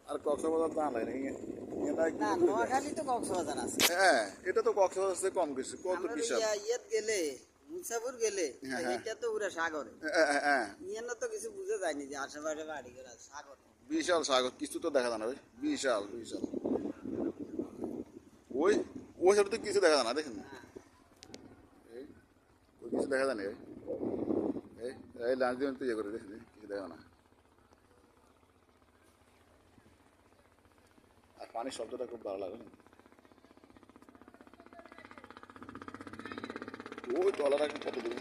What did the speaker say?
আর কক্সবাজার তো আনলাই নাকি না নোয়াখালী তো কক্সবাজার আছে। হ্যাঁ, এটা তো কক্সবাজার থেকে কম কিছু, কত আমরা বিশাল। ইয়েত গেলে মুসাফুর গেলে হ্যাঁ, হ্যাঁ। এটা তো পুরা সাগরে। হ্যাঁ, ইয়ান্ন তো কিছু বুঝে যায়নি যে আশেপাশে বাড়ি ঘর আছে সাগর। বিশাল সাগর, কিছু তো দেখা যায় না ভাই, বিশাল বিশাল। ওই ওই সাইডে তো কিছু দেখা যায় না, দেখেন না, হ্যাঁ। এই ওই কিছু দেখা যায় না। এই এই লাঞ্চ দিয়ে তো ইয়ে করে দেখেন, কিছু দেখা না। আর পানির শব্দটা খুব ভালো লাগে। ওই টলার এখন কত দূর